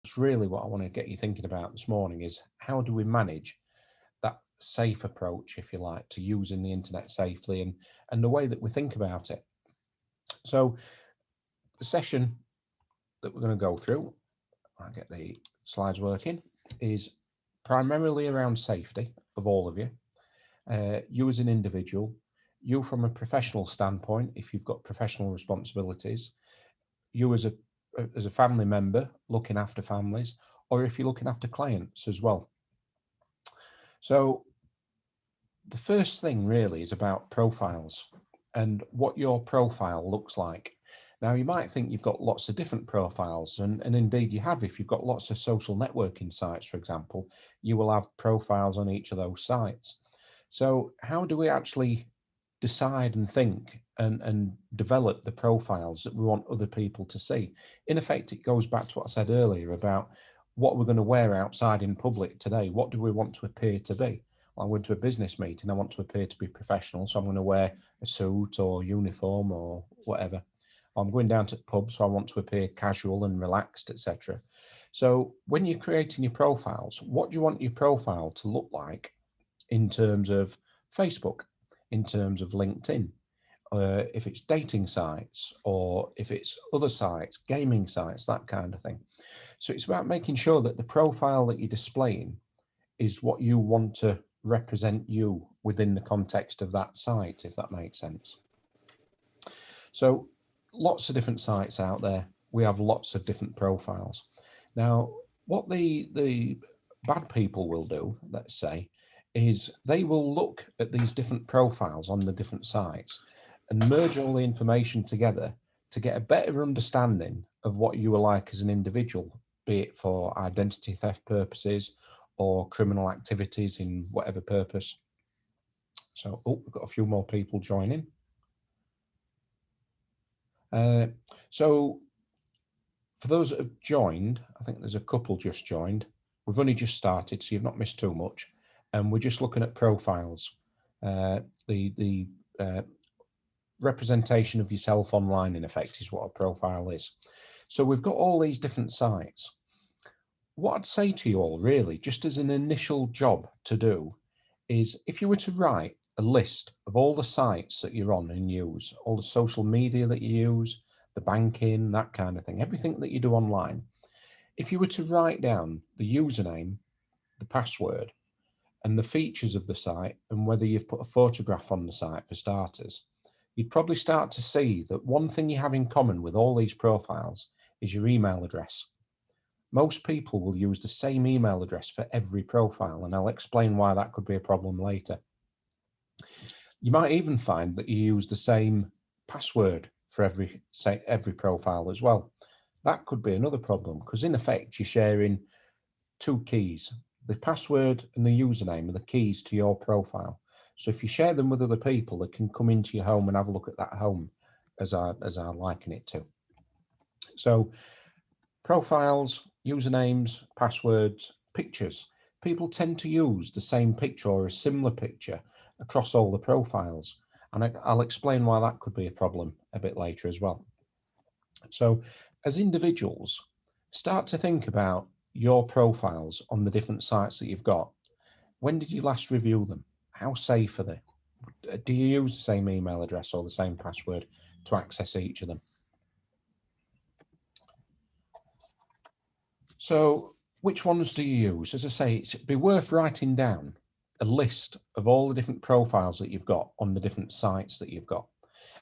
that's really what I want to get you thinking about this morning is how do we manage that safe approach, if you like, to using the internet safely and the way that we think about it. So the session that we're going to go through, I'll get the slides working, is primarily around safety of all of you. You as an individual, you from a professional standpoint, if you've got professional responsibilities, you as a family member looking after families, or if you're looking after clients as well. So the first thing really is about profiles and what your profile looks like. Now, you might think you've got lots of different profiles, and indeed you have. If you've got lots of social networking sites, for example, you will have profiles on each of those sites. So how do we actually decide and think and develop the profiles that we want other people to see? In effect, it goes back to what I said earlier about what we're going to wear outside in public today. What do we want to appear to be? Well, I went to a business meeting, I want to appear to be professional, so I'm going to wear a suit or uniform or whatever. I'm going down to the pub, so I want to appear casual and relaxed, etc. So when you're creating your profiles, what do you want your profile to look like in terms of Facebook, in terms of LinkedIn, if it's dating sites, or if it's other sites, gaming sites, that kind of thing. So it's about making sure that the profile that you're displaying is what you want to represent you within the context of that site, if that makes sense. So lots of different sites out there. We have lots of different profiles. Now, what the bad people will do, let's say, is they will look at these different profiles on the different sites and merge all the information together to get a better understanding of what you are like as an individual, be it for identity theft purposes or criminal activities in whatever purpose. So, oh, we've got a few more people joining. So for those that have joined, I think there's a couple just joined. We've only just started, so you've not missed too much. And we're just looking at profiles, the representation of yourself online, in effect, is what a profile is. So we've got all these different sites. What I'd say to you all, really, just as an initial job to do, is if you were to write a list of all the sites that you're on and use, all the social media that you use, the banking, that kind of thing, everything that you do online, if you were to write down the username, the password, and the features of the site, and whether you've put a photograph on the site for starters, you'd probably start to see that one thing you have in common with all these profiles is your email address. Most people will use the same email address for every profile, and I'll explain why that could be a problem later. You might even find that you use the same password for every profile as well. That could be another problem, because in effect, you're sharing two keys. The password and the username are the keys to your profile. So if you share them with other people, they can come into your home and have a look at that home, as I liken it to. So profiles, usernames, passwords, pictures. People tend to use the same picture or a similar picture across all the profiles. And I'll explain why that could be a problem a bit later as well. So as individuals, start to think about your profiles on the different sites that you've got. When did you last review them? How safe are they? Do you use the same email address or the same password to access each of them? So which ones do you use? As I say, it'd be worth writing down a list of all the different profiles that you've got on the different sites that you've got,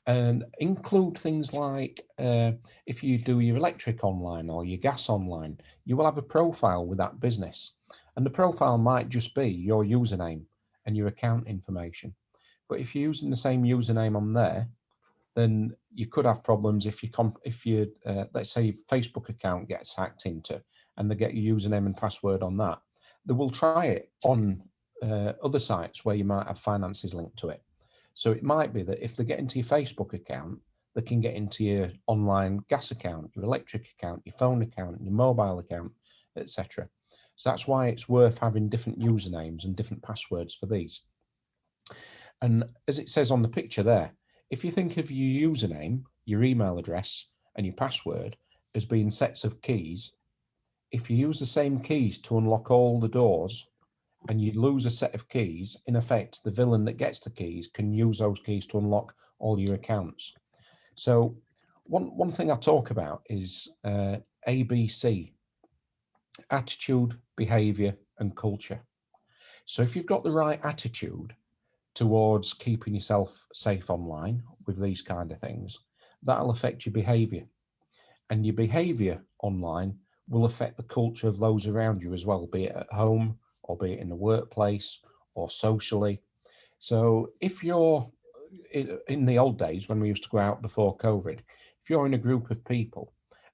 and include things like if you do your electric online or your gas online, you will have a profile with that business, and the profile might just be your username and your account information. But if you're using the same username on there, then you could have problems if you let's say your Facebook account gets hacked into and they get your username and password on that. They will try it on other sites where you might have finances linked to it. So it might be that if they get into your Facebook account, they can get into your online gas account, your electric account, your phone account, your mobile account, etc. So that's why it's worth having different usernames and different passwords for these. And as it says on the picture there, if you think of your username, your email address, and your password as being sets of keys, if you use the same keys to unlock all the doors and you lose a set of keys, in effect, the villain that gets the keys can use those keys to unlock all your accounts. So one thing I talk about is ABC, attitude, behavior, and culture. So if you've got the right attitude towards keeping yourself safe online with these kind of things, that'll affect your behavior. And your behavior online will affect the culture of those around you as well, be it at home or be it in the workplace or socially. So if you're in the old days when we used to go out before COVID, if you're in a group of people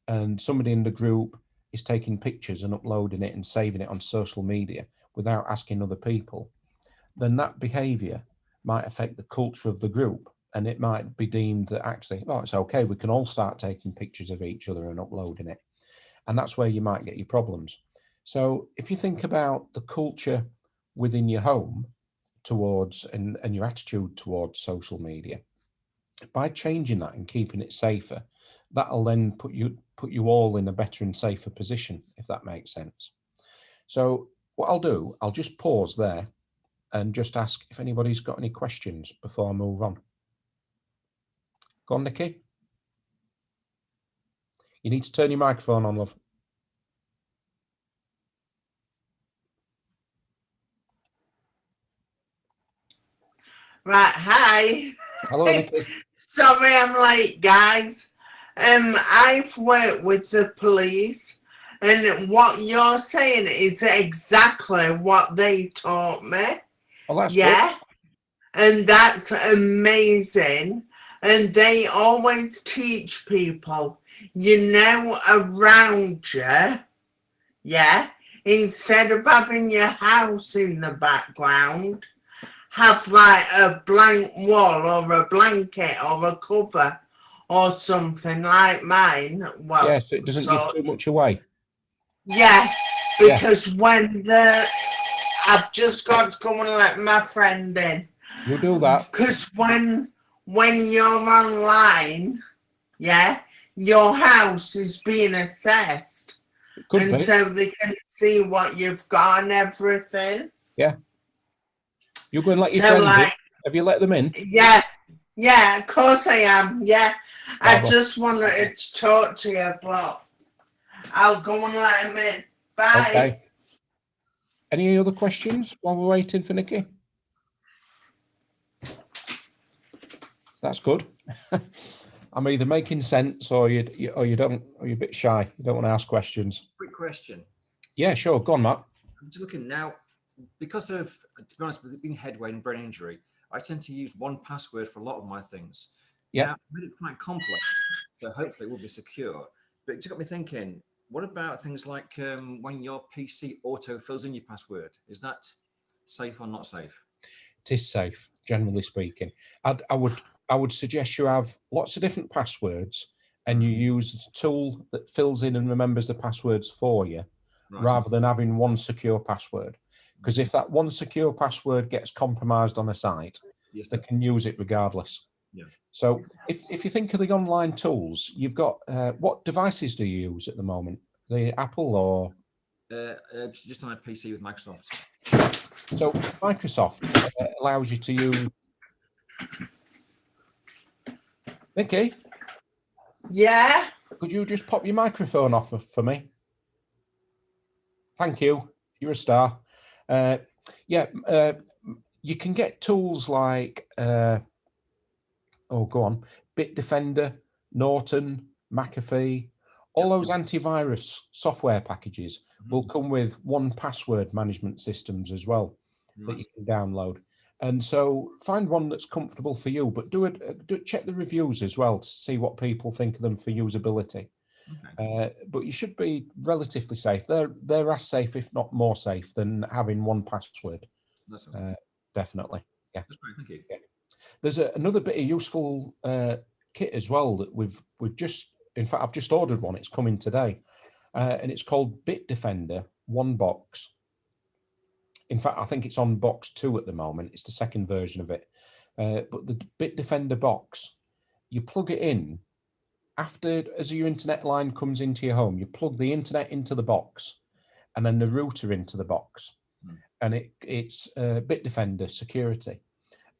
and somebody in the group is taking pictures and uploading it and saving it on social media without asking other people, then that behavior might affect the culture of the group, and it might be deemed that actually, oh, it's okay, we can all start taking pictures of each other and uploading it. And that's where you might get your problems. So if you think about the culture within your home towards and your attitude towards social media, by changing that and keeping it safer, that'll then put you all in a better and safer position, if that makes sense. So what I'll do, I'll just pause there and just ask if anybody's got any questions before I move on. Go on, Nikki. You need to turn your microphone on, love. Right, hi. Hello, Nikki. Sorry I'm late, guys. I've worked with the police, and what you're saying is exactly what they taught me. Oh, that's yeah, good. And that's amazing. And they always teach people, around you, yeah, instead of having your house in the background, have like a blank wall or a blanket or a cover or something like mine. Well, yeah, so it doesn't give too much away. Yeah, because when I've just got to go and let my friend in. You do that. Because when you're online, your house is being assessed. Could be. So they can see what you've got and everything. Yeah. You're going to let your friends in? Have you let them in? Yeah, of course I am. Yeah. I just wanted to talk to you, but I'll go and let him in. Bye. Okay. Any other questions while we're waiting for Nikki? That's good. I'm either making sense or you don't, or you're a bit shy. You don't want to ask questions. Quick question. Yeah, sure. Go on, Matt. I'm just looking now, because of, to be honest, with it being headway and brain injury, I tend to use 1Password for a lot of my things. Yeah. Now, I made it quite complex, so hopefully it will be secure. But it just got me thinking, what about things like when your PC auto fills in your password? Is that safe or not safe? It is safe, generally speaking. I would suggest you have lots of different passwords and you use a tool that fills in and remembers the passwords for you, rather than having one secure password. Because if that one secure password gets compromised on a site, they can use it regardless. Yeah. So if you think of the online tools, you've got, what devices do you use at the moment? The Apple or? Just on a PC with Microsoft. So Microsoft allows you to use. Nikki? Yeah? Could you just pop your microphone off for me? Thank you. You're a star. You can get tools like, go on, Bitdefender, Norton, McAfee, all those antivirus software packages will come with 1Password management systems as well that you can download. And so find one that's comfortable for you, but check the reviews as well to see what people think of them for usability. Okay. But you should be relatively safe. They're as safe, if not more safe, than having 1Password. That's awesome. Definitely. Yeah. That's great. Thank you. Yeah. There's another bit of useful kit as well that we've just, in fact, I've just ordered one. It's coming today, and it's called Bitdefender One Box. In fact, I think it's on box 2 at the moment. It's the second version of it. But the Bitdefender box, you plug it in, as your internet line comes into your home, you plug the internet into the box and then the router into the box. And it's Bitdefender security.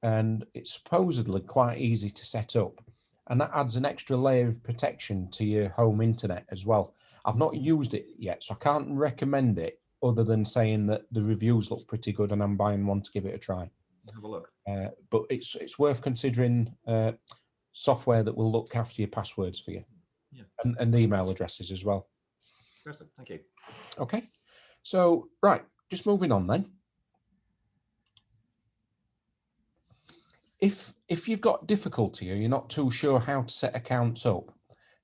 And it's supposedly quite easy to set up. And that adds an extra layer of protection to your home internet as well. I've not used it yet, so I can't recommend it other than saying that the reviews look pretty good and I'm buying one to give it a try. Have a look. But it's worth considering software that will look after your passwords for you, and email addresses as well. Awesome. Thank you. Okay, so right, just moving on then. If you've got difficulty or you're not too sure how to set accounts up,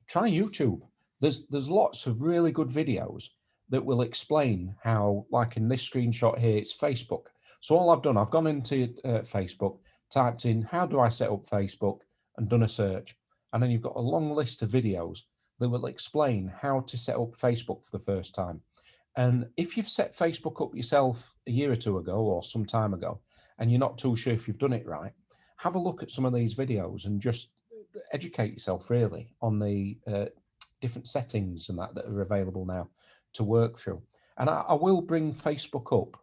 try YouTube. There's lots of really good videos that will explain how, like in this screenshot here, it's Facebook. So all I've done, I've gone into Facebook, typed in, how do I set up Facebook, and done a search. And then you've got a long list of videos that will explain how to set up Facebook for the first time. And if you've set Facebook up yourself a year or two ago or some time ago, and you're not too sure if you've done it right, have a look at some of these videos and just educate yourself really on the different settings and that are available now to work through. And I will bring Facebook up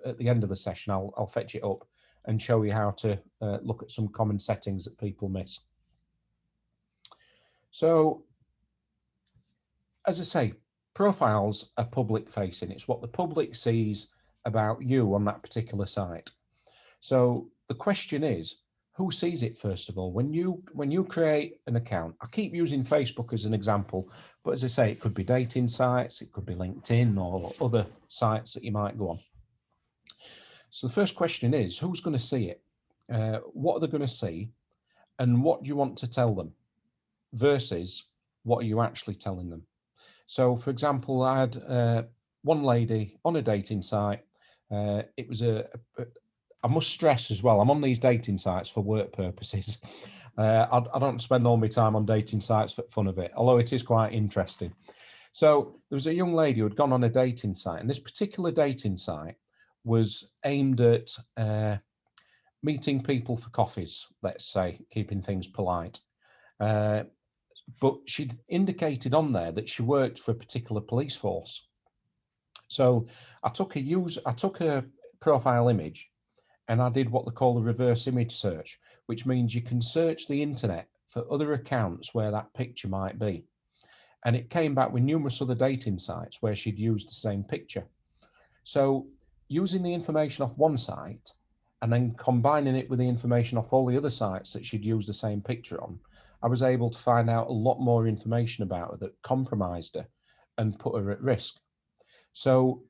at the end of the session. I'll fetch it up and show you how to look at some common settings that people miss. So, as I say, profiles are public facing. It's what the public sees about you on that particular site. So the question is, who sees it first of all? When you create an account, I keep using Facebook as an example, but as I say, it could be dating sites, it could be LinkedIn or other sites that you might go on. So the first question is, who's going to see it? What are they going to see? And what do you want to tell them? Versus what are you actually telling them? So for example, I had one lady on a dating site. It was I must stress as well, I'm on these dating sites for work purposes. I don't spend all my time on dating sites for fun of it, although it is quite interesting. So there was a young lady who had gone on a dating site, and this particular dating site was aimed at meeting people for coffees, let's say, keeping things polite. But she'd indicated on there that she worked for a particular police force. So I took a profile image and I did what they call the reverse image search, which means you can search the internet for other accounts where that picture might be. And it came back with numerous other dating sites where she'd used the same picture. So using the information off one site and then combining it with the information off all the other sites that she'd used the same picture on, I was able to find out a lot more information about her that compromised her and put her at risk. So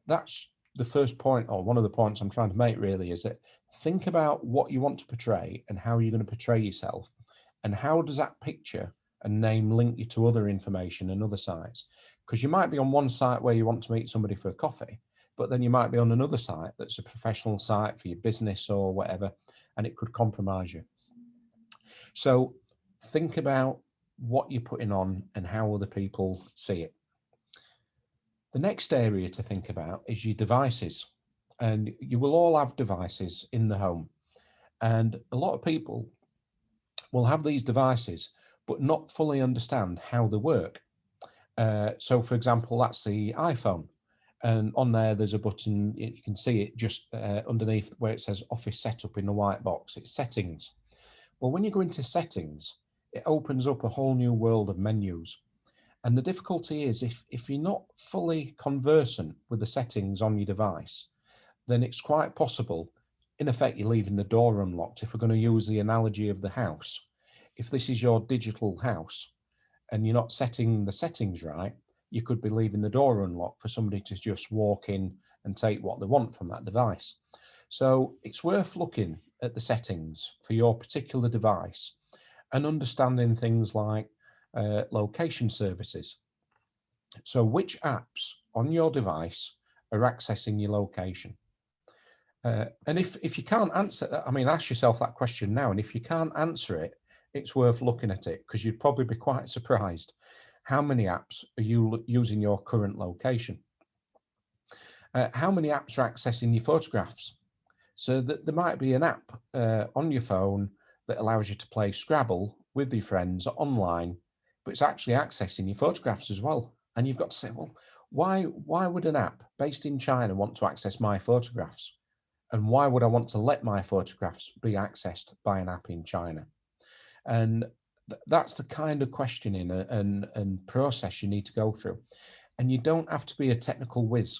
that's the first point, or one of the points I'm trying to make really, is that think about what you want to portray and how you're going to portray yourself, and how does that picture and name link you to other information and other sites. Because you might be on one site where you want to meet somebody for a coffee, but then you might be on another site that's a professional site for your business or whatever, and it could compromise you. So think about what you're putting on and how other people see it. The next area to think about is your devices. And you will all have devices in the home. And a lot of people will have these devices, but not fully understand how they work. So for example, that's the iPhone. And on there, there's a button, you can see it just underneath where it says Office Setup in the white box. It's settings. Well, when you go into settings, it opens up a whole new world of menus. And the difficulty is if you're not fully conversant with the settings on your device, then it's quite possible, in effect, you're leaving the door unlocked. If we're going to use the analogy of the house, if this is your digital house and you're not setting the settings right, you could be leaving the door unlocked for somebody to just walk in and take what they want from that device. So it's worth looking at the settings for your particular device and understanding things like location services. So which apps on your device are accessing your location? And if you can't answer, I mean, ask yourself that question now. And if you can't answer it, it's worth looking at it, because you'd probably be quite surprised how many apps are you using your current location. How many apps are accessing your photographs? So that there might be an app on your phone that allows you to play Scrabble with your friends online, but it's actually accessing your photographs as well. And you've got to say, well, why would an app based in China want to access my photographs? And why would I want to let my photographs be accessed by an app in China? And that's the kind of questioning and process you need to go through. And you don't have to be a technical whiz.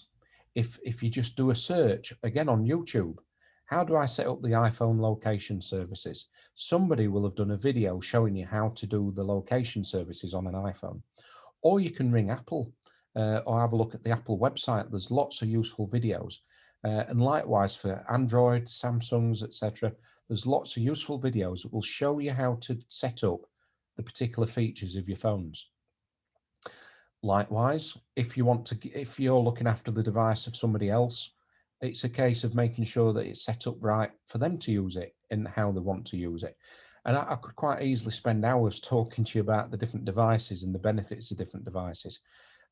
If you just do a search, again on YouTube, how do I set up the iPhone location services? Somebody will have done a video showing you how to do the location services on an iPhone. Or you can ring Apple or have a look at the Apple website. There's lots of useful videos. And likewise for Android, Samsungs, etc. There's lots of useful videos that will show you how to set up the particular features of your phones. Likewise, if you're looking after the device of somebody else, it's a case of making sure that it's set up right for them to use it and how they want to use it. And I could quite easily spend hours talking to you about the different devices and the benefits of different devices.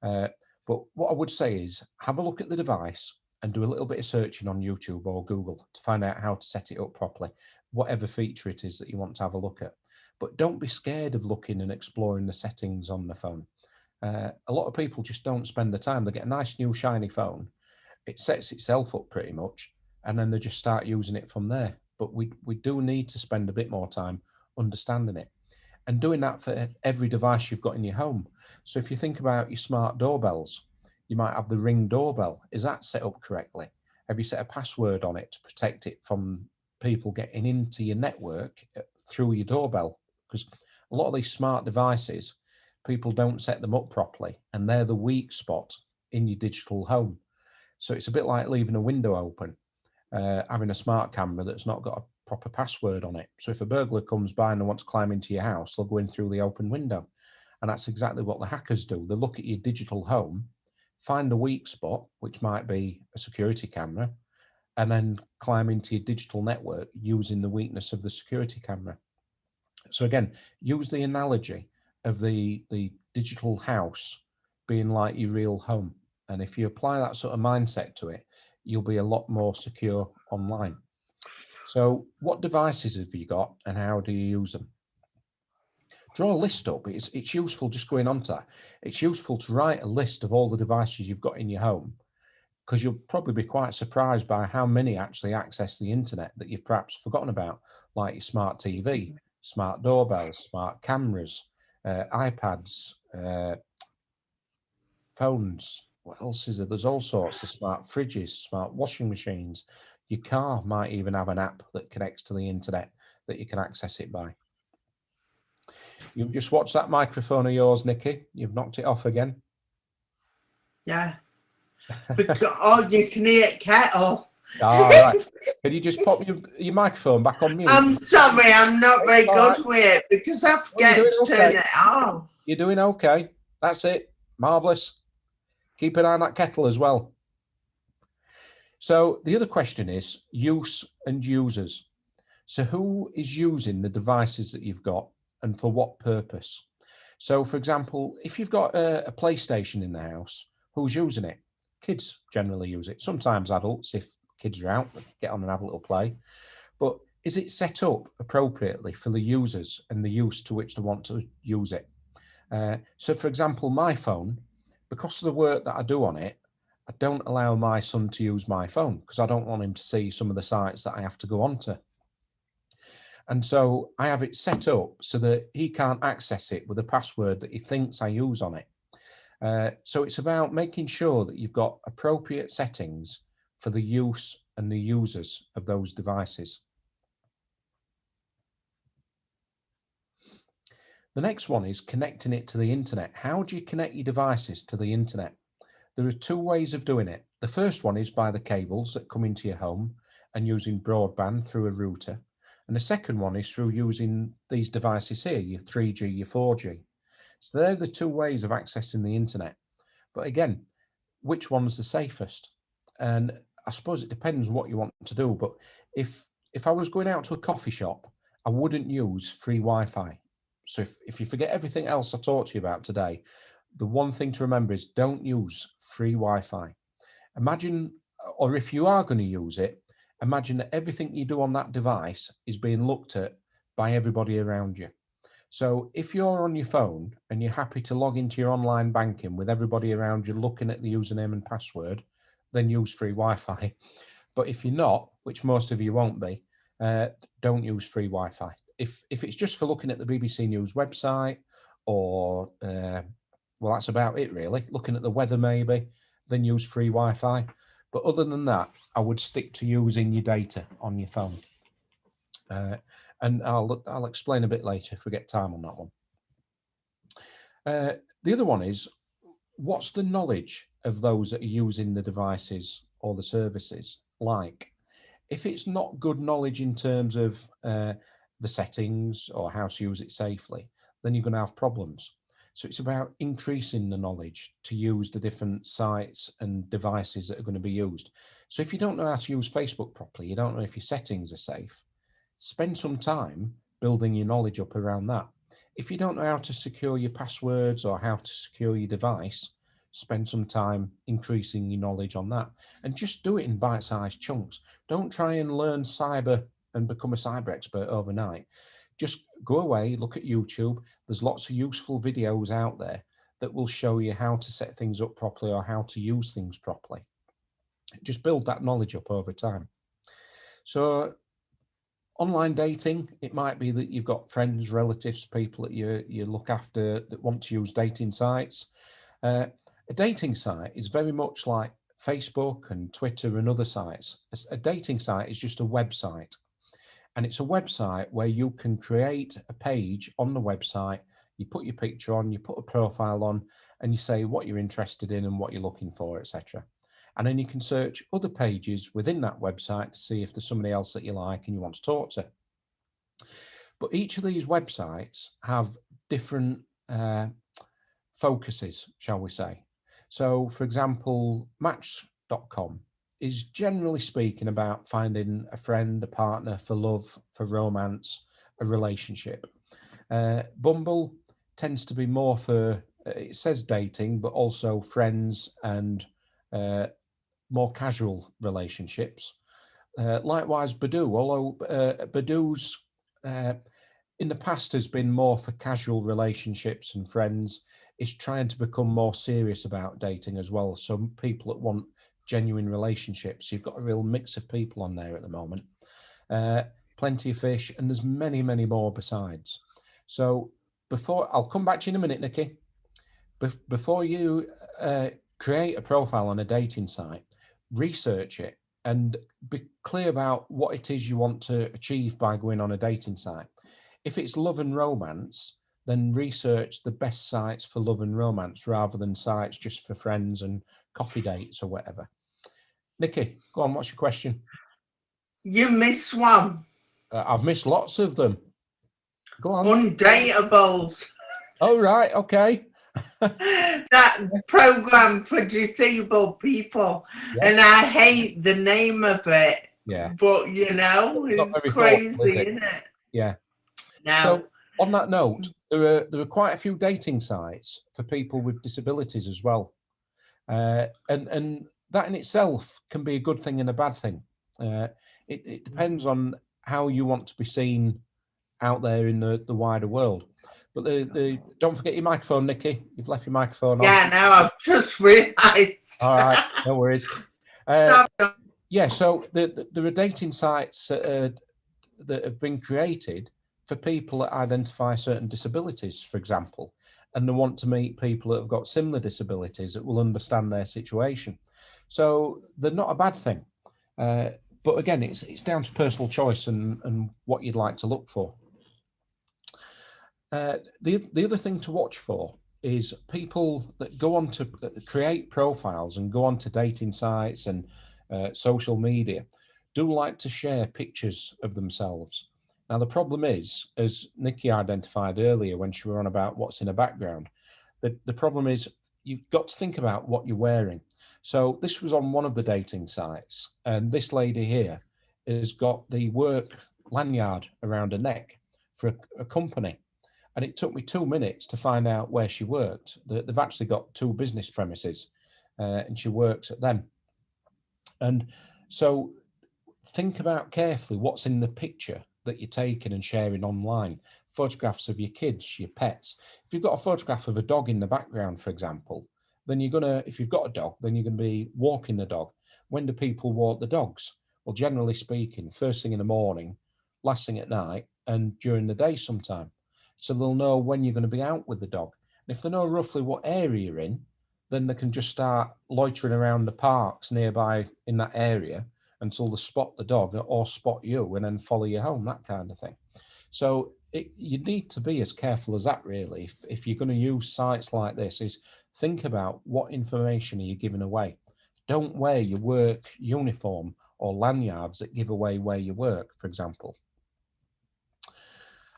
But what I would say is have a look at the device and do a little bit of searching on YouTube or Google to find out how to set it up properly, whatever feature it is that you want to have a look at. But don't be scared of looking and exploring the settings on the phone. A lot of people just don't spend the time. They get a nice new shiny phone, it sets itself up pretty much, and then they just start using it from there. But we do need to spend a bit more time understanding it and doing that for every device you've got in your home. So if you think about your smart doorbells, you might have the Ring doorbell. Is that set up correctly? Have you set a password on it to protect it from people getting into your network through your doorbell? Because a lot of these smart devices, people don't set them up properly, and they're the weak spot in your digital home. So it's a bit like leaving a window open, having a smart camera that's not got a proper password on it. So if a burglar comes by and they want to climb into your house, they'll go in through the open window. And that's exactly what the hackers do. They look at your digital home, find a weak spot, which might be a security camera, and then climb into your digital network using the weakness of the security camera. So again, use the analogy of the digital house being like your real home. And if you apply that sort of mindset to it, you'll be a lot more secure online. So what devices have you got and how do you use them? Draw a list up. It's useful just going on to that. It's useful to write a list of all the devices you've got in your home, because you'll probably be quite surprised by how many actually access the internet that you've perhaps forgotten about, like your smart TV, smart doorbells, smart cameras, iPads, phones. What else is there? There's all sorts of smart fridges, smart washing machines. Your car might even have an app that connects to the internet that you can access it by. You've just watched that microphone of yours, Nikki. You've knocked it off again. Yeah. Oh, you can hear kettle. All right. Can you just pop your microphone back on mute? I'm sorry, I'm not very good with it because I forget to turn it off. You're doing okay. That's it. Marvellous. Keep an eye on that kettle as well. So the other question is use and users. So who is using the devices that you've got and for what purpose? So for example, if you've got a PlayStation in the house, who's using it? Kids generally use it. Sometimes adults, if kids are out, get on and have a little play. But is it set up appropriately for the users and the use to which they want to use it? So for example, my phone, because of the work that I do on it, I don't allow my son to use my phone because I don't want him to see some of the sites that I have to go onto. And so I have it set up so that he can't access it with a password that he thinks I use on it. So it's about making sure that you've got appropriate settings for the use and the users of those devices. The next one is connecting it to the internet. How do you connect your devices to the internet? There are two ways of doing it. The first one is by the cables that come into your home and using broadband through a router. And the second one is through using these devices here, your 3G, your 4G. So they're the two ways of accessing the internet. But again, which one's the safest? And I suppose it depends what you want to do. But if I was going out to a coffee shop, I wouldn't use free Wi-Fi. So if you forget everything else I talked to you about today, the one thing to remember is don't use free Wi-Fi. Imagine, or if you are going to use it, imagine that everything you do on that device is being looked at by everybody around you. So if you're on your phone and you're happy to log into your online banking with everybody around you looking at the username and password, then use free Wi-Fi. But if you're not, which most of you won't be, don't use free Wi-Fi. If it's just for looking at the BBC News website, or well, that's about it really. Looking at the weather maybe, then use free Wi-Fi. But other than that, I would stick to using your data on your phone. And I'll explain a bit later if we get time on that one. The other one is, what's the knowledge of those that are using the devices or the services like? If it's not good knowledge in terms of the settings or how to use it safely, then you're going to have problems. So it's about increasing the knowledge to use the different sites and devices that are going to be used. So if you don't know how to use Facebook properly, you don't know if your settings are safe, spend some time building your knowledge up around that. If you don't know how to secure your passwords or how to secure your device, spend some time increasing your knowledge on that, and just do it in bite-sized chunks. Don't try and learn cyber and become a cyber expert overnight. Just go away, look at YouTube. There's lots of useful videos out there that will show you how to set things up properly or how to use things properly. Just build that knowledge up over time. So online dating, it might be that you've got friends, relatives, people that you look after that want to use dating sites. A dating site is very much like Facebook and Twitter and other sites. A dating site is just a website. And it's a website where you can create a page on the website, you put your picture on, you put a profile on, and you say what you're interested in and what you're looking for, etc. And then you can search other pages within that website to see if there's somebody else that you like and you want to talk to. But each of these websites have different focuses, shall we say. So, for example, Match.com is generally speaking about finding a friend, a partner for love, for romance, a relationship. Bumble tends to be more for, it says dating, but also friends and more casual relationships. Likewise, Badoo, although Badoo's in the past has been more for casual relationships and friends, is trying to become more serious about dating as well. So people that want genuine relationships, you've got a real mix of people on there at the moment. Plenty of fish, and there's many, many more besides. So I'll come back to you in a minute, Nikki. Before you create a profile on a dating site, research it and be clear about what it is you want to achieve by going on a dating site. If it's love and romance, then research the best sites for love and romance rather than sites just for friends and coffee dates or whatever. Nikki, go on, what's your question? You missed one. I've missed lots of them. Go on. Undateables. Oh, right, okay. That program for disabled people. Yeah. And I hate the name of it. Yeah. But, you know, it's crazy, isn't it? Yeah. Now, so on that note, there are quite a few dating sites for people with disabilities as well. And that in itself can be a good thing and a bad thing. It depends on how you want to be seen out there in the wider world. But don't forget your microphone, Nikki. You've left your microphone on. Yeah, now I've just realised. All right, no worries. Yeah, so there are dating sites that have been created for people that identify certain disabilities, for example, and they want to meet people that have got similar disabilities that will understand their situation. So they're not a bad thing. But again, it's down to personal choice and what you'd like to look for. The other thing to watch for is people that go on to create profiles and go on to dating sites and social media do like to share pictures of themselves. Now, the problem is, as Nikki identified earlier when she were on about what's in her background, the problem is you've got to think about what you're wearing. So this was on one of the dating sites, and this lady here has got the work lanyard around her neck for a company. And it took me 2 minutes to find out where she worked. They've actually got 2 business premises and she works at them. And so think about carefully what's in the picture that you're taking and sharing online. photographs of your kids, your pets. If you've got a photograph of a dog in the background, for example, then you're gonna, if you've got a dog, then you're gonna be walking the dog. When do people walk the dogs? Well, generally speaking, first thing in the morning, last thing at night, and during the day sometime. So they'll know when you're going to be out with the dog. And if they know roughly what area you're in, then they can just start loitering around the parks nearby in that area until they spot the dog or spot you and then follow you home, that kind of thing. So you need to be as careful as that, really. If you're going to use sites like this, is think about what information are you giving away. Don't wear your work uniform or lanyards that give away where you work, for example.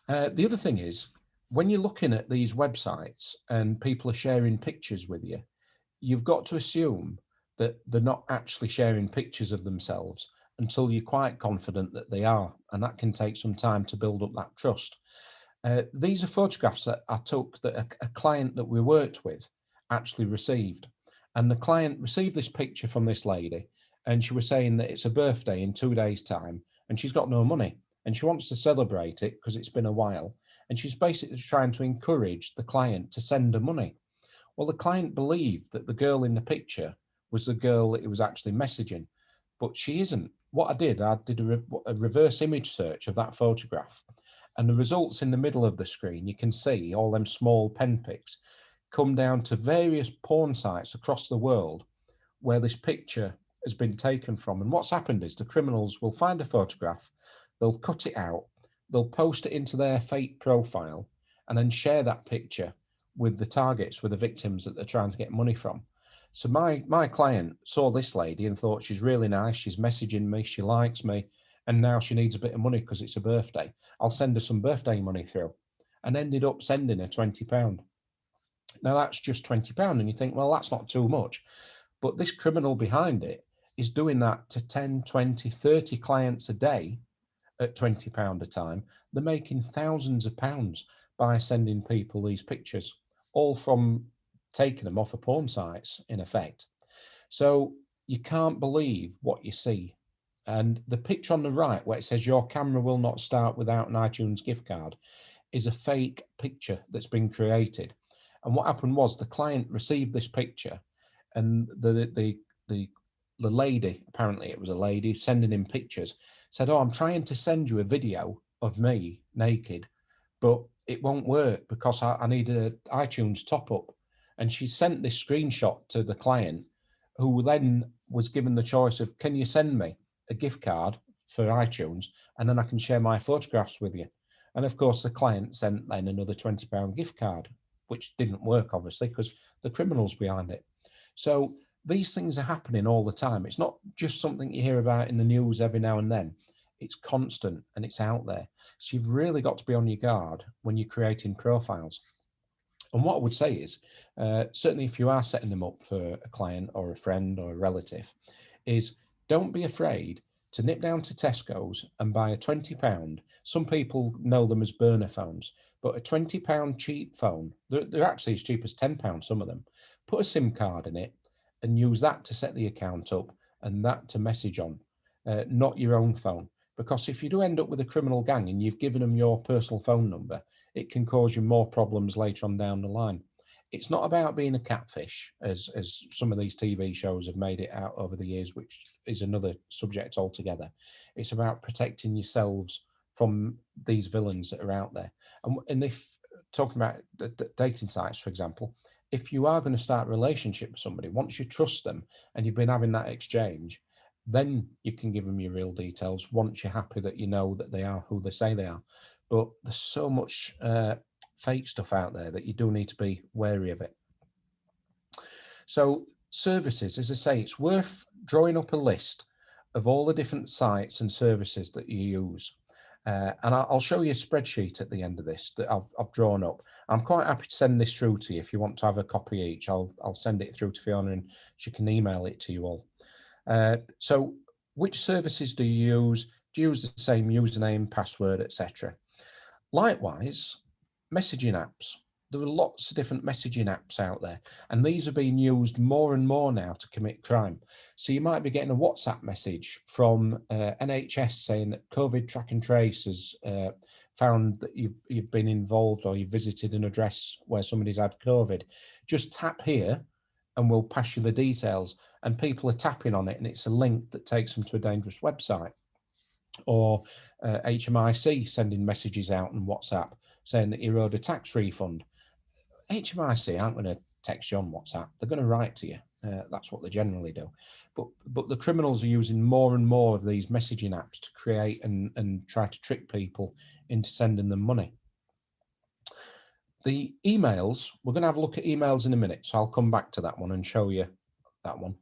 The other thing is, when you're looking at these websites and people are sharing pictures with you, you've got to assume that they're not actually sharing pictures of themselves until you're quite confident that they are. And that can take some time to build up that trust. These are photographs that I took that a client that we worked with actually received. And the client received this picture from this lady, and she was saying that it's a birthday in 2 days' time, and she's got no money, and she wants to celebrate it because it's been a while. And she's basically trying to encourage the client to send her money. Well, the client believed that the girl in the picture was the girl that he was actually messaging, but she isn't. What I did a reverse image search of that photograph, and the results in the middle of the screen, you can see all them small pen pics come down to various porn sites across the world where this picture has been taken from. And what's happened is the criminals will find a photograph, they'll cut it out, they'll post it into their fake profile, and then share that picture with the targets, with the victims that they're trying to get money from. So my client saw this lady and thought, she's really nice, she's messaging me, she likes me, and now she needs a bit of money because it's a birthday. I'll send her some birthday money through, and ended up sending her £20. Now that's just £20, and you think, well, that's not too much. But this criminal behind it is doing that to 10, 20, 30 clients a day at £20 a time. They're making thousands of pounds by sending people these pictures, all from taking them off of porn sites, in effect. So you can't believe what you see. And the picture on the right, where it says your camera will not start without an iTunes gift card, is a fake picture that's been created. And what happened was the client received this picture, and the lady, apparently it was a lady sending him pictures, said, oh, I'm trying to send you a video of me naked, but it won't work because I need an iTunes top up. And she sent this screenshot to the client, who then was given the choice of, can you send me a gift card for iTunes, and then I can share my photographs with you. And of course, the client sent then another £20 gift card, which didn't work, obviously, because the criminal's behind it. So these things are happening all the time. It's not just something you hear about in the news every now and then. It's constant and it's out there. So you've really got to be on your guard when you're creating profiles. And what I would say is, certainly if you are setting them up for a client or a friend or a relative, is don't be afraid to nip down to Tesco's and buy a £20. Some people know them as burner phones, but a £20 cheap phone, they're actually as cheap as £10, some of them. Put a SIM card in it and use that to set the account up and that to message on, not your own phone. Because if you do end up with a criminal gang and you've given them your personal phone number, it can cause you more problems later on down the line. It's not about being a catfish, as some of these TV shows have made it out over the years, which is another subject altogether. It's about protecting yourselves from these villains that are out there. And if talking about dating sites, for example, if you are going to start a relationship with somebody, once you trust them and you've been having that exchange, then you can give them your real details once you're happy that you know that they are who they say they are. But there's so much fake stuff out there that you do need to be wary of it. So services, as I say, it's worth drawing up a list of all the different sites and services that you use. And I'll show you a spreadsheet at the end of this that I've drawn up. I'm quite happy to send this through to you if you want to have a copy each. I'll send it through to Fiona and she can email it to you all. So which services do you use? Do you use the same username, password, etc.? Likewise, messaging apps. There are lots of different messaging apps out there, and these are being used more and more now to commit crime. So you might be getting a WhatsApp message from NHS saying that COVID track and trace has found that you've been involved or you've visited an address where somebody's had COVID, just tap here and we'll pass you the details. And people are tapping on it and it's a link that takes them to a dangerous website. Or HMIC sending messages out on WhatsApp saying that you owed a tax refund. HMIC aren't going to text you on WhatsApp. They're going to write to you. That's what they generally do. But the criminals are using more and more of these messaging apps to create and try to trick people into sending them money. The emails, we're going to have a look at emails in a minute. So I'll come back to that one and show you that one.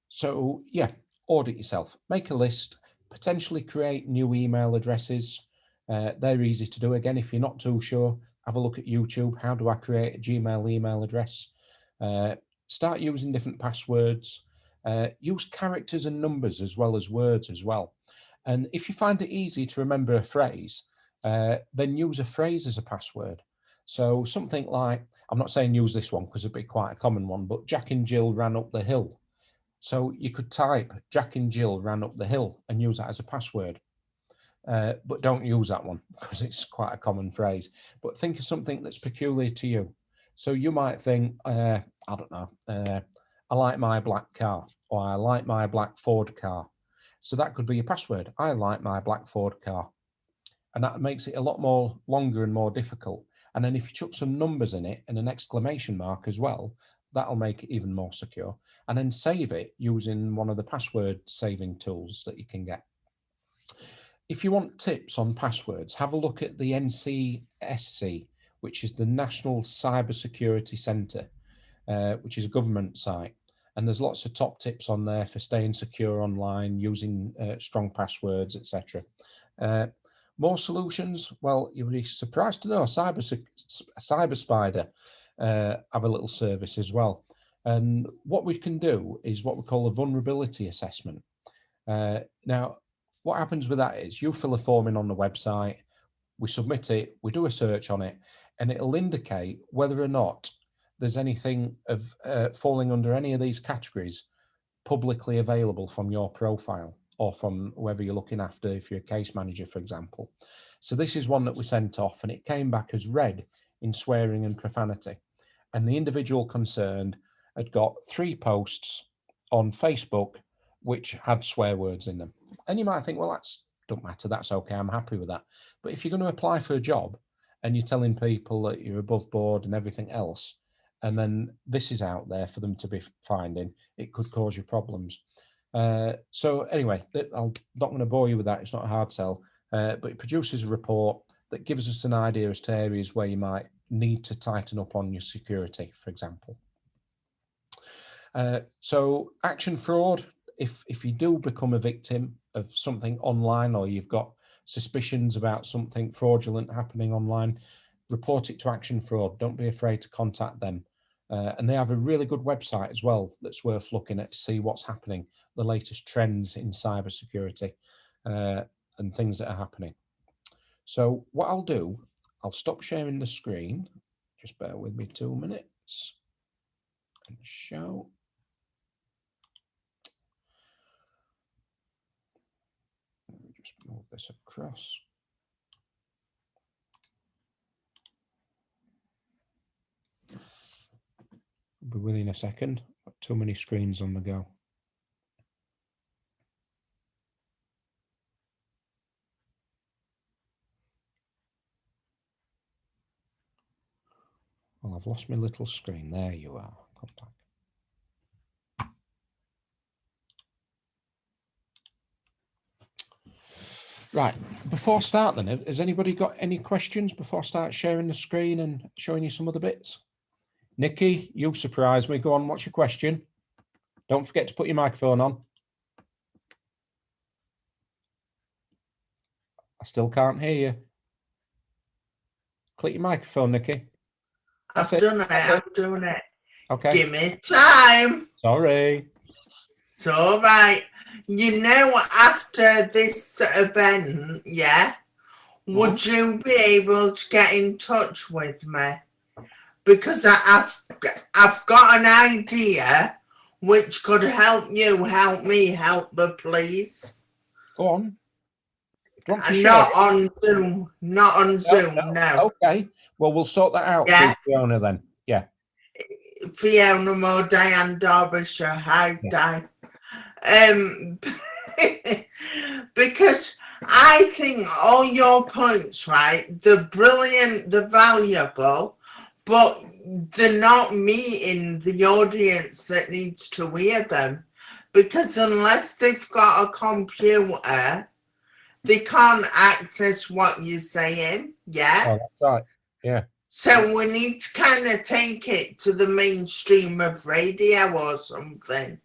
So yeah, audit yourself, make a list, potentially create new email addresses. They're easy to do. Again, if you're not too sure, have a look at YouTube. How do I create a Gmail email address? Start using different passwords. Use characters and numbers as well as words as well. And if you find it easy to remember a phrase, then use a phrase as a password. So something like, I'm not saying use this one because it'd be quite a common one, but Jack and Jill ran up the hill. So you could type Jack and Jill ran up the hill and use that as a password. But don't use that one because it's quite a common phrase. But think of something that's peculiar to you. So you might think, I don't know, I like my black car, or I like my black Ford car. So that could be your password. I like my black Ford car. And that makes it a lot more longer and more difficult. And then if you chuck some numbers in it and an exclamation mark as well, that'll make it even more secure. And then save it using one of the password saving tools that you can get. If you want tips on passwords, have a look at the NCSC, which is the National Cybersecurity Centre, which is a government site. And there's lots of top tips on there for staying secure online, using strong passwords, etc. More solutions? Well, you'll be surprised to know Cyber Spider have a little service as well. And what we can do is what we call a vulnerability assessment. Now, what happens with that is you fill a form in on the website, we submit it, we do a search on it, and it'll indicate whether or not there's anything of falling under any of these categories publicly available from your profile or from whoever you're looking after, if you're a case manager, for example. So this is one that we sent off and it came back as red in swearing and profanity. And the individual concerned had got 3 posts on Facebook which had swear words in them. And you might think, well, that's don't matter, that's okay, I'm happy with that. But if you're going to apply for a job and you're telling people that you're above board and everything else, and then this is out there for them to be finding, it could cause you problems. So anyway, I'm not going to bore you with that, it's not a hard sell, but it produces a report that gives us an idea as to areas where you might need to tighten up on your security, for example. So action fraud, if you do become a victim of something online or you've got suspicions about something fraudulent happening online, report it to Action Fraud. Don't be afraid to contact them. And they have a really good website as well that's worth looking at to see what's happening, the latest trends in cybersecurity and things that are happening. So what I'll do, I'll stop sharing the screen. Just bear with me 2 minutes. And show. Let me just move this across. I'll be with you in a second. Got too many screens on the go. Well, I've lost my little screen. There you are. Come back. Right. Before I start then, has anybody got any questions before I start sharing the screen and showing you some other bits? Nikki, you surprised me. Go on, what's your question? Don't forget to put your microphone on. I still can't hear you. Click your microphone, Nikki. I've done it. I'm doing it. Okay. Give me time. Sorry. It's all right. You know, after this event, yeah, would you be able to get in touch with me? Because I've got an idea which could help you, help me, help the police. Go on. Do you want to share Not it? on Zoom. Not on Zoom, no. Okay. Well, we'll sort that out Yeah. through Fiona then. Yeah. Fiona Moore, Diane Derbyshire, hi, Yeah. Di. Because I think all your points, right, they're brilliant, they're valuable, but they're not meeting the audience that needs to hear them. Because unless they've got a computer, they can't access what you're saying. Yeah. Oh, that's right. Yeah. So we need to kind of take it to the mainstream of radio or something.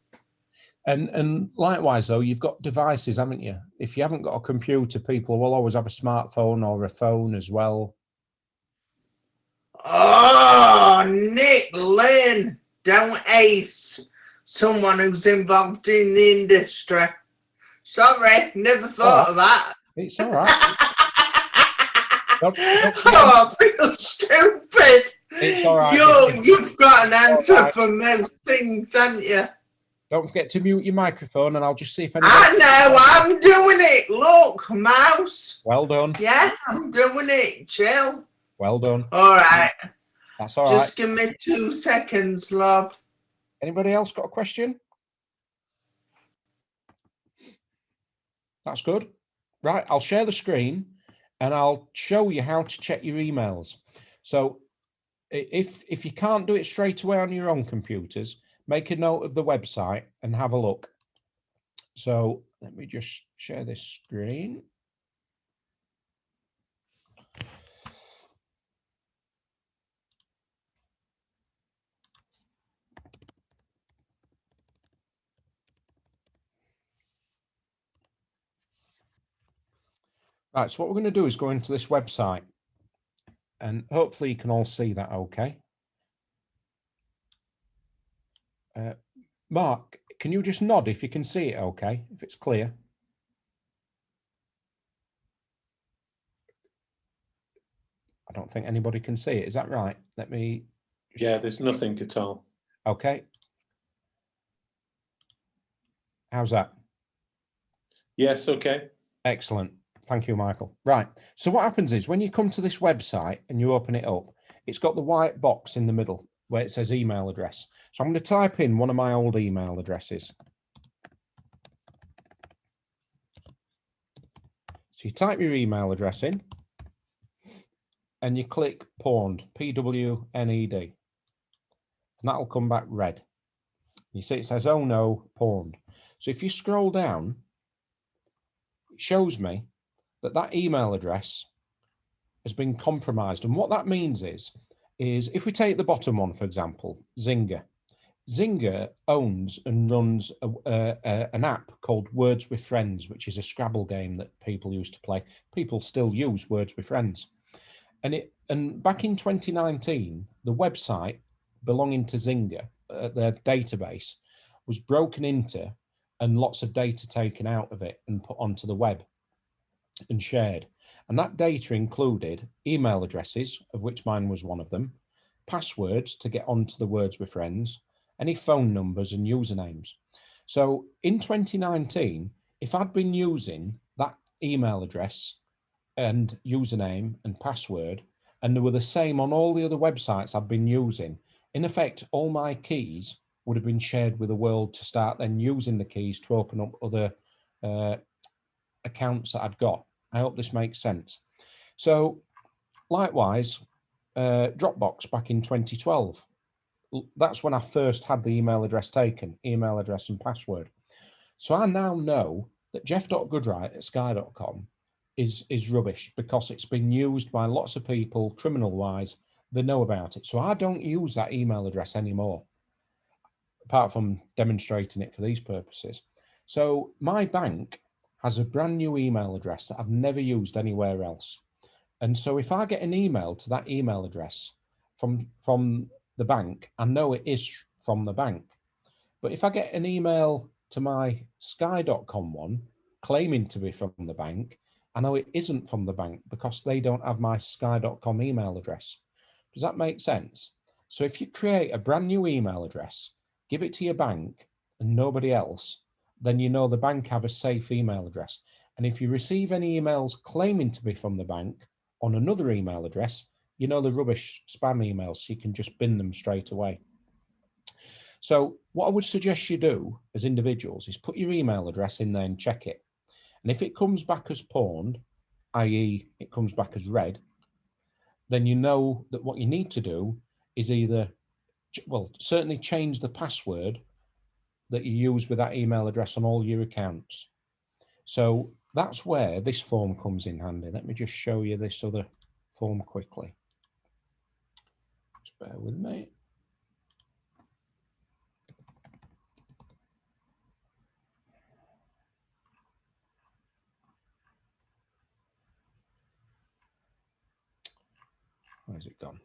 And likewise, though, you've got devices, haven't you? If you haven't got a computer, people will always have a smartphone or a phone as well. Oh, Nick Lynn, don't ace someone who's involved in the industry. Sorry, never thought of that. It's all right. Don't Oh, I feel stupid. It's all right. You've got an answer right. for most things, haven't you? Don't forget to mute your microphone, and I'll just see if anybody. I know, I'm doing it. Look, mouse. Well done. Yeah, I'm doing it. Chill. Well done. All right. That's all Just right. give me 2 seconds, love. Anybody else got a question? That's good. Right, I'll share the screen and I'll show you how to check your emails. So if you can't do it straight away on your own computers, make a note of the website and have a look. So let me just share this screen. Right, so what we're going to do is go into this website and hopefully you can all see that okay. Mark, can you just nod if you can see it okay, if it's clear? I don't think anybody can see it. Is that right? Let me... Yeah, there's nothing at all. Okay. How's that? Yes, okay. Excellent. Thank you, Michael. Right. So what happens is when you come to this website and you open it up, it's got the white box in the middle where it says email address. So I'm going to type in one of my old email addresses. So you type your email address in and you click Pwned, P-W-N-E-D. And that'll come back red. You see it says, oh no, Pwned. So if you scroll down, it shows me that that email address has been compromised. And what that means is if we take the bottom one, for example, Zynga. Zynga owns and runs an app called Words with Friends, which is a Scrabble game that people used to play. People still use Words with Friends. And back in 2019, the website belonging to Zynga, their database, was broken into and lots of data taken out of it and put onto the web and shared. And that data included email addresses, of which mine was one of them, passwords to get onto the Words with Friends, any phone numbers and usernames. So in 2019, if I'd been using that email address and username and password, and they were the same on all the other websites I've been using, in effect, all my keys would have been shared with the world to start then using the keys to open up other accounts that I'd got. I hope this makes sense. So likewise, Dropbox back in 2012, that's when I first had the email address taken, email address and password. So I now know that jeff.goodright@sky.com is rubbish because it's been used by lots of people criminal-wise. They know about it. So I don't use that email address anymore, apart from demonstrating it for these purposes. So my bank has a brand new email address that I've never used anywhere else. And so if I get an email to that email address from the bank, I know it is from the bank. But if I get an email to my sky.com one claiming to be from the bank, I know it isn't from the bank because they don't have my sky.com email address. Does that make sense? So if you create a brand new email address, give it to your bank and nobody else, then you know the bank have a safe email address. And if you receive any emails claiming to be from the bank on another email address, you know, the rubbish spam emails, so you can just bin them straight away. So what I would suggest you do as individuals is put your email address in there and check it. And if it comes back as pawned, i.e. it comes back as red, then you know that what you need to do is either, well, certainly change the password that you use with that email address on all your accounts. So that's where this form comes in handy. Let me just show you this other form quickly. Just bear with me. Where's it gone?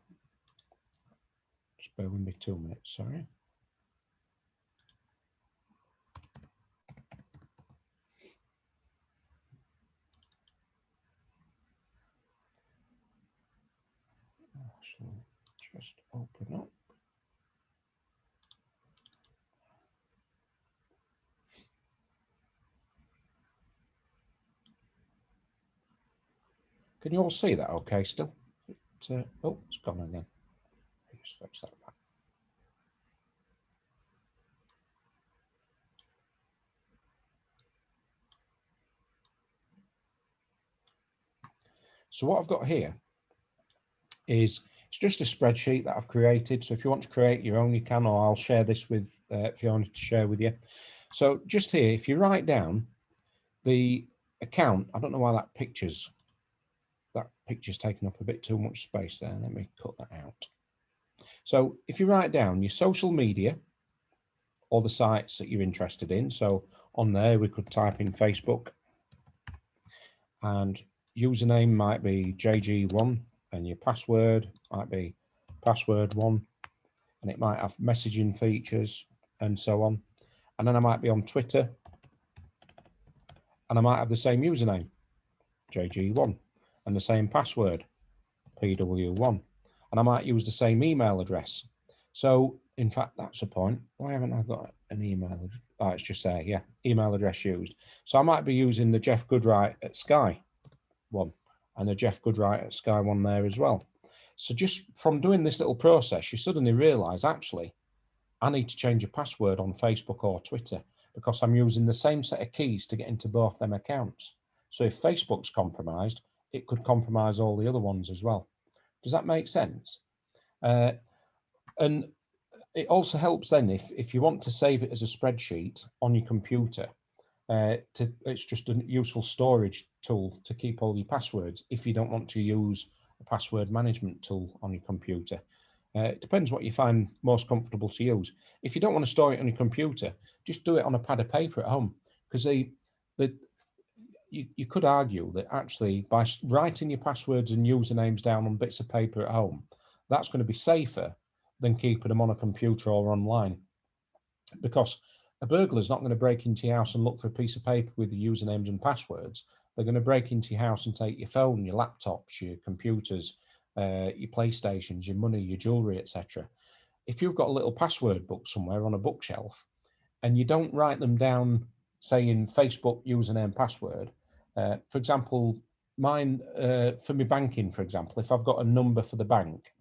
Just bear with me 2 minutes, sorry. Just open up. Can you all see that okay still? Oh, it's gone again. Just fix that back. So what I've got here is, it's just a spreadsheet that I've created. So if you want to create your own, you can, or I'll share this with Fiona to share with you. So just here, if you write down the account, I don't know why that picture's taking up a bit too much space there. Let me cut that out. So if you write down your social media or the sites that you're interested in, so on there we could type in Facebook, and username might be JG1, and your password might be password1, and it might have messaging features and so on. And then I might be on Twitter, and I might have the same username, JG1, and the same password, PW1, and I might use the same email address. So in fact, that's a point. Why haven't I got an email address? Oh, it's just there, yeah, email address used. So I might be using the Jeff Goodright at Sky one, and the Jeff Goodright at Sky one there as well. So just from doing this little process, you suddenly realize, actually, I need to change a password on Facebook or Twitter because I'm using the same set of keys to get into both them accounts. So if Facebook's compromised, it could compromise all the other ones as well. Does that make sense? And it also helps then if you want to save it as a spreadsheet on your computer, it's just a useful storage tool to keep all your passwords if you don't want to use a password management tool on your computer. It depends what you find most comfortable to use. If you don't want to store it on your computer, just do it on a pad of paper at home, because you could argue that actually by writing your passwords and usernames down on bits of paper at home, that's going to be safer than keeping them on a computer or online, because a burglar's not going to break into your house and look for a piece of paper with your usernames and passwords. They're going to break into your house and take your phone, your laptops, your computers, your PlayStations, your money, your jewelry, etc. If you've got a little password book somewhere on a bookshelf and you don't write them down saying Facebook username password, for example, mine, for my banking, for example, if I've got a number for the bank,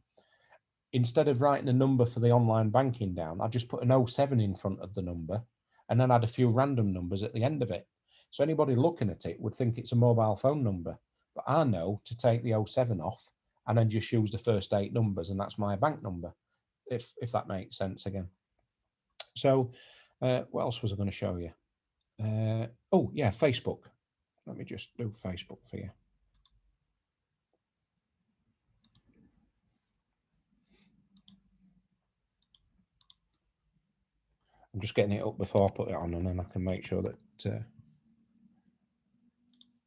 instead of writing a number for the online banking down, I just put an 07 in front of the number and then add a few random numbers at the end of it. So anybody looking at it would think it's a mobile phone number, but I know to take the 07 off and then just use the first 8 numbers, and that's my bank number, if that makes sense again. So what else was I going to show you? Oh yeah, Facebook. Let me just do Facebook for you. I'm just getting it up before I put it on, and then I can make sure that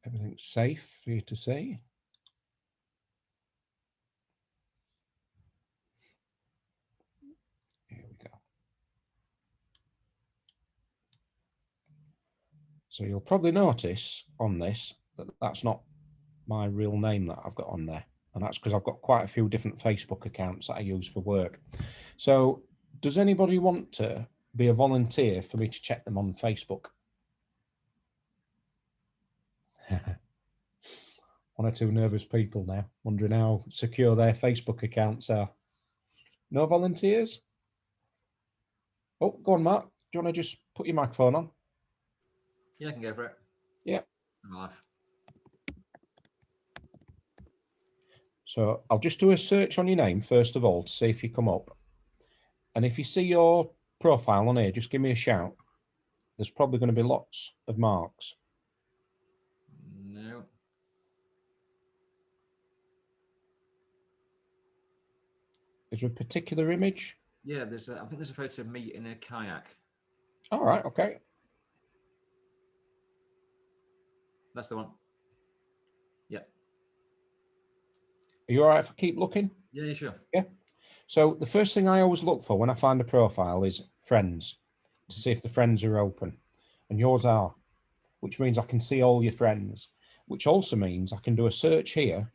everything's safe for you to see. Here we go. So you'll probably notice on this that that's not my real name that I've got on there. And that's because I've got quite a few different Facebook accounts that I use for work. So does anybody want to be a volunteer for me to check them on Facebook? One or two nervous people now, wondering how secure their Facebook accounts are. No volunteers? Oh, go on, Mark. Do you want to just put your microphone on? Yeah, I can go for it. Yeah. I'm live. So I'll just do a search on your name first of all to see if you come up. And if you see your profile on here, just give me a shout. There's probably going to be lots of marks. No. Is there a particular image? Yeah, I think there's a photo of me in a kayak. All right, okay. That's the one. Yeah. Are you all right if I keep looking? Yeah, sure. Yeah. So the first thing I always look for when I find a profile is friends, to see if the friends are open. And yours are, which means I can see all your friends, which also means I can do a search here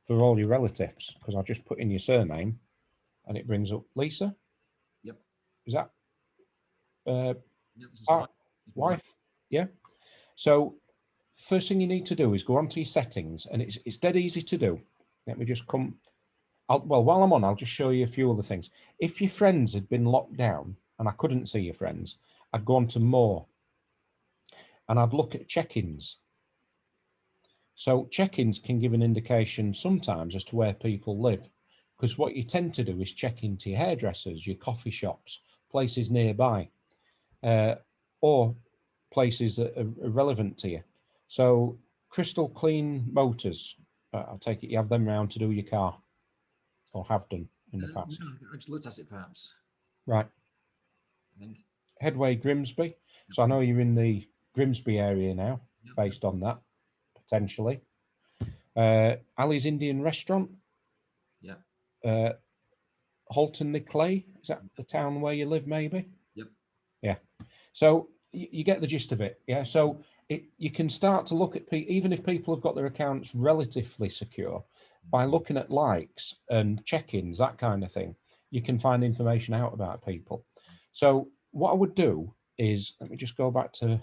for all your relatives, because I'll just put in your surname and it brings up Lisa. Yep. Is that Yep, this is Ah, right. wife? Yeah. So first thing you need to do is go onto your settings, and it's dead easy to do. Let me just come. Well, while I'm on, I'll just show you a few other things. If your friends had been locked down and I couldn't see your friends, I'd go on to more and I'd look at check-ins. So check-ins can give an indication sometimes as to where people live, because what you tend to do is check into your hairdressers, your coffee shops, places nearby, or places that are relevant to you. So Crystal Clean Motors, I take it you have them round to do your car, or have done in the past. No, I just looked at it perhaps. Right. I think. Headway Grimsby. So I know you're in the Grimsby area now, Yep. based on that, potentially. Ali's Indian Restaurant. Yeah. Halton the Clay. Is that the town where you live, maybe? Yep. Yeah. So you get the gist of it. Yeah. So you can start to look at even if people have got their accounts relatively secure, by looking at likes and check-ins, that kind of thing, you can find information out about people. So what I would do is, let me just go back to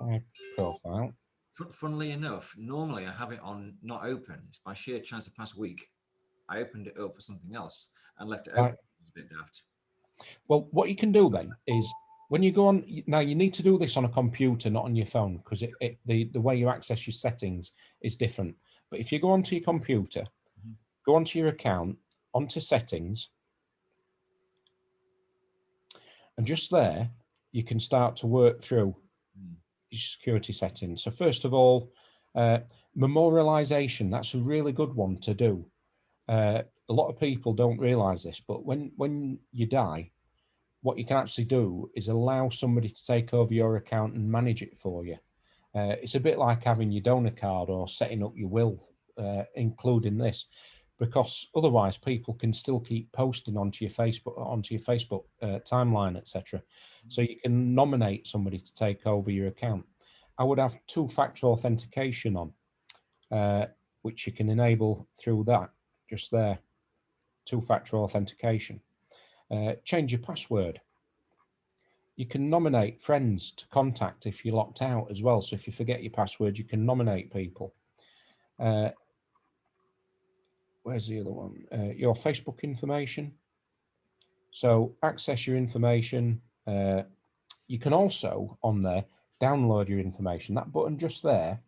my profile. Funnily enough, normally I have it on not open. It's by sheer chance the past week I opened it up for something else and left it open. Right. It's a bit daft. Well, what you can do then is, when you go on, now you need to do this on a computer, not on your phone, because the way you access your settings is different. But if you go onto your computer, go onto your account, onto settings, and just there, you can start to work through your security settings. So first of all, memorialization, that's a really good one to do. A lot of people don't realize this, but when you die, what you can actually do is allow somebody to take over your account and manage it for you. It's a bit like having your donor card or setting up your will, including this, because otherwise people can still keep posting onto your Facebook timeline, etc. So you can nominate somebody to take over your account. I would have two-factor authentication on, which you can enable through that, just there, two-factor authentication. Change your password. You can nominate friends to contact if you're locked out as well. So if you forget your password, you can nominate people. Where's the other one? Your Facebook information. So access your information. You can also, on there, download your information. That button just there,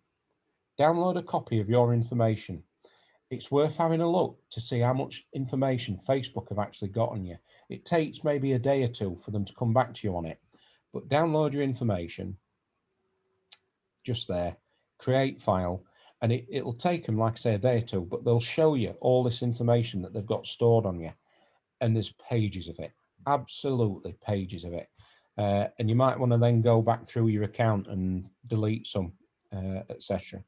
download a copy of your information. It's worth having a look to see how much information Facebook have actually got on you. It takes maybe a day or two for them to come back to you on it, but download your information just there, create file, and it'll take them, like I say, a day or two, but they'll show you all this information that they've got stored on you. And there's pages of it, absolutely pages of it. And you might want to then go back through your account and delete some, etc.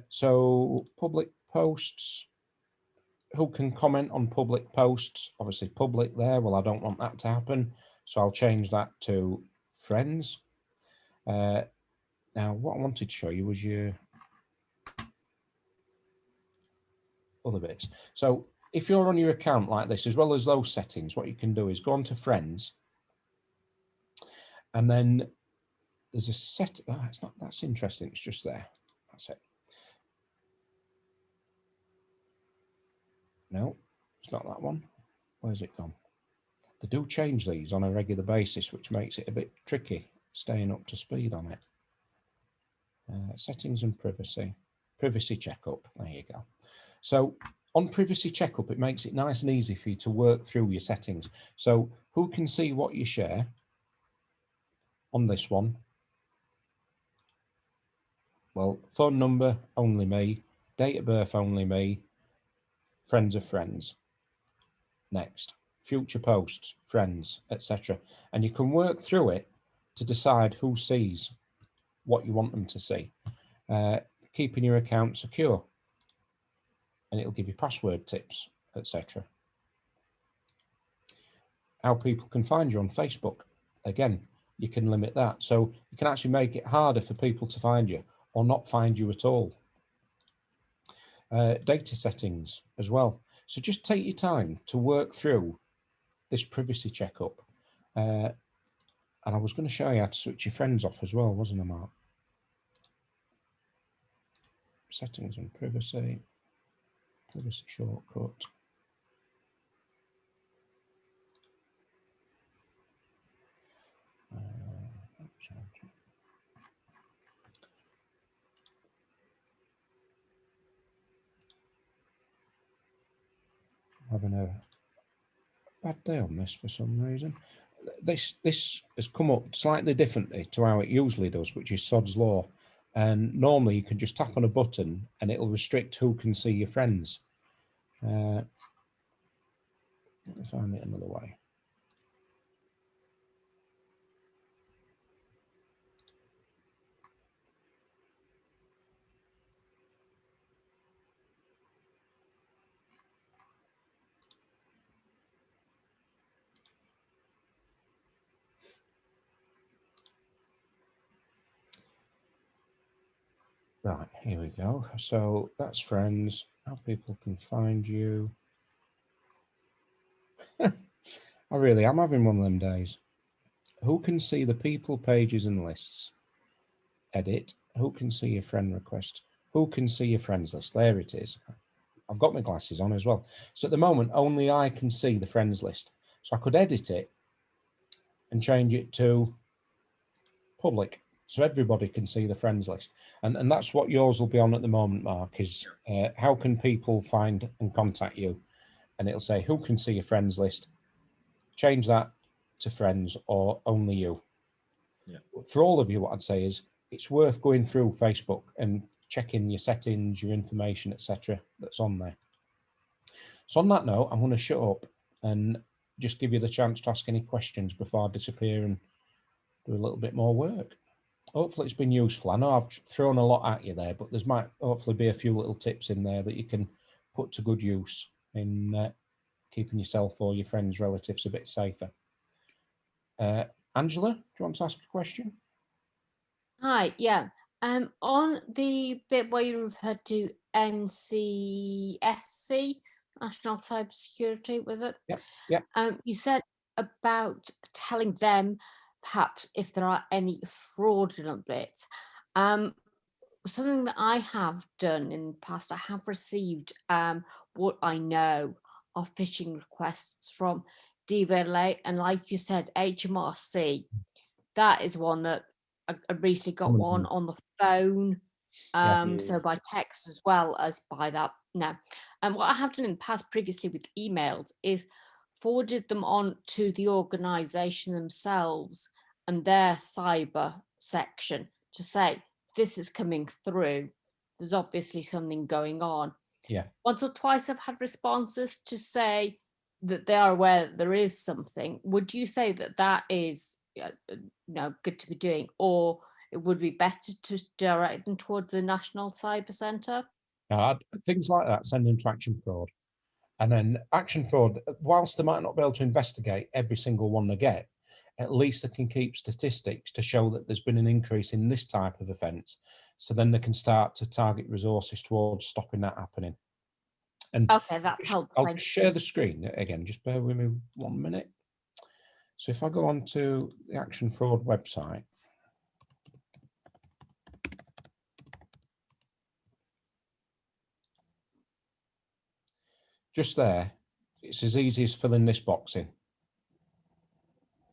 So public posts, who can comment on public posts? Obviously public there. Well, I don't want that to happen, so I'll change that to friends. Now what I wanted to show you was your other bits. So if you're on your account like this, as well as those settings, what you can do is go on to friends, and then there's a set. It's not, that's interesting. It's just there. That's it. No, it's not that one. Where's it gone? They do change these on a regular basis, which makes it a bit tricky staying up to speed on it. Settings and privacy. Privacy checkup. There you go. So on privacy checkup, it makes it nice and easy for you to work through your settings. So who can see what you share on this one? Well, phone number, only me. Date of birth, only me. Friends of friends. Next. Future posts, friends, etc. And you can work through it to decide who sees what you want them to see. Keeping your account secure. And it'll give you password tips, etc. How people can find you on Facebook. Again, you can limit that. So you can actually make it harder for people to find you or not find you at all. Data settings as well. So just take your time to work through this privacy checkup. And I was going to show you how to switch your friends off as well, wasn't I, Mark? Settings and privacy. Privacy shortcut. Having a bad day on this for some reason. This has come up slightly differently to how it usually does, which is Sod's Law. And normally you can just tap on a button and it'll restrict who can see your friends. Let me find it another way. Right, here we go. So that's friends, how people can find you. I really am having one of them days. Who can see the people, pages and lists? Edit. Who can see your friend request? Who can see your friends list? There it is. I've got my glasses on as well. So at the moment, only I can see the friends list. So I could edit it and change it to public. So everybody can see the friends list. And that's what yours will be on at the moment, Mark, is how can people find and contact you? And it'll say, who can see your friends list? Change that to friends or only you. Yeah. For all of you, what I'd say is it's worth going through Facebook and checking your settings, your information, etc. that's on there. So on that note, I'm going to shut up and just give you the chance to ask any questions before I disappear and do a little bit more work. Hopefully it's been useful. I know I've thrown a lot at you there, but there's might hopefully be a few little tips in there that you can put to good use in keeping yourself or your friends, relatives a bit safer. Angela, do you want to ask a question? Hi, yeah. On the bit where you referred to NCSC, National Cybersecurity, was it? Yeah. You said about telling them perhaps if there are any fraudulent bits. Something that I have done in the past, I have received what I know are phishing requests from DVLA, and like you said, HMRC. That is one that I recently got one on the phone, so by text as well as by that. No, and what I have done in the past previously with emails is forwarded them on to the organisation themselves and their cyber section to say, this is coming through. There's obviously something going on. Yeah. Once or twice I've had responses to say that they are aware that there is something. Would you say that that is good to be doing, or it would be better to direct them towards the National Cyber Centre? Things like that, send them to Action Fraud. And then Action Fraud, whilst they might not be able to investigate every single one they get, at least they can keep statistics to show that there's been an increase in this type of offence. So then they can start to target resources towards stopping that happening. And okay, that's helpful. I'll share the screen again, just bear with me 1 minute. So if I go on to the Action Fraud website, just there, it's as easy as filling this box in.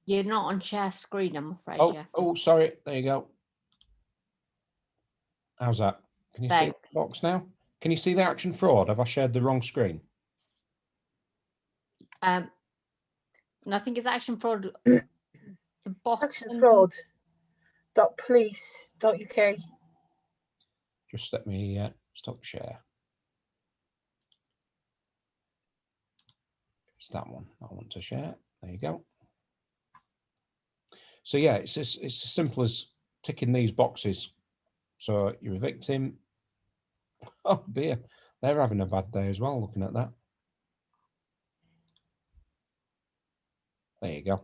You're not on share screen, I'm afraid, Oh, Jeff. oh, sorry. There you go. How's that? Can you see Thanks. the box now? Can you see the action fraud? Have I shared the wrong screen? And I think it's action fraud. The bottom. Actionfraud.police.uk. Just let me stop share. It's that one I want to share. There you go. So yeah, it's as simple as ticking these boxes. So you're a victim. Oh dear, they're having a bad day as well, looking at that. There you go.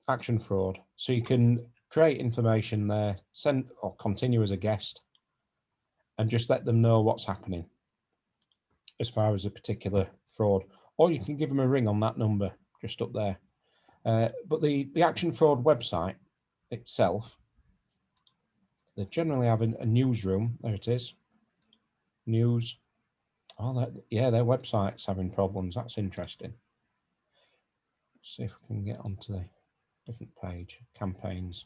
Action fraud. So you can create information there, send or continue as a guest, and just let them know what's happening as far as a particular fraud. Or you can give them a ring on that number just up there. But the action fraud website itself, they generally have a newsroom. There it is. News. Oh, yeah, their website's having problems. That's interesting. Let's see if we can get onto the different page. Campaigns.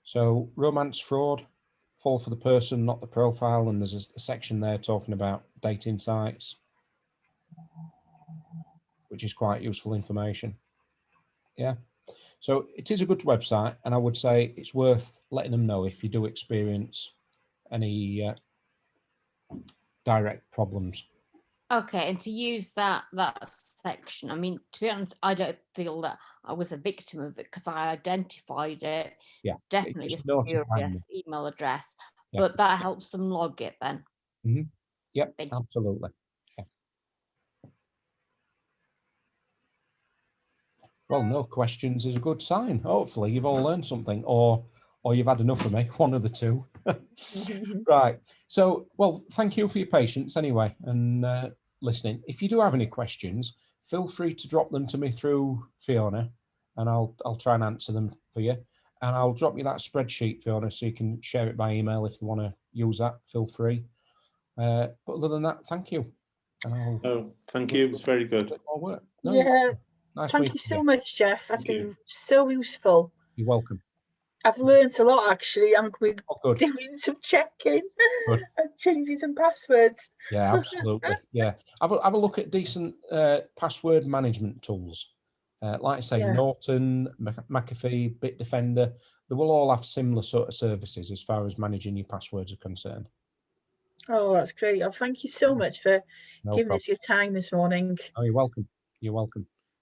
So romance fraud, fall for the person, not the profile. And there's a section there talking about dating sites, which is quite useful information. Yeah. So it is a good website, and I would say it's worth letting them know if you do experience any direct problems. Okay, and to use that section, I mean, to be honest, I don't feel that I was a victim of it because I identified it. Yeah, Definitely a just notify spurious email address, Yeah. but that helps them log it then. Yep, Thank you. absolutely. Yeah. Well, no questions is a good sign. Hopefully you've all learned something, or you've had enough of me, one of the two. Right. So, well, thank you for your patience anyway, and listening. If you do have any questions, feel free to drop them to me through Fiona, and I'll try and answer them for you. And I'll drop you that spreadsheet, Fiona, so you can share it by email if you want to use that. Feel free. But other than that, thank you. And Oh, thank you. It's very good. More work. No, Yeah. nice Thank you meeting so much, Jeff. That's Thank you. been so useful. You're welcome. I've learned a lot, actually. I'm going Oh, good. doing some checking Good. and changing some passwords. Yeah, absolutely. Yeah, have a look at decent password management tools. Like I say, Yeah. Norton, McAfee, Bitdefender, they will all have similar sort of services as far as managing your passwords are concerned. Oh, that's great. Oh, thank you so much for No giving problem. us your time this morning. Oh, you're welcome. You're welcome.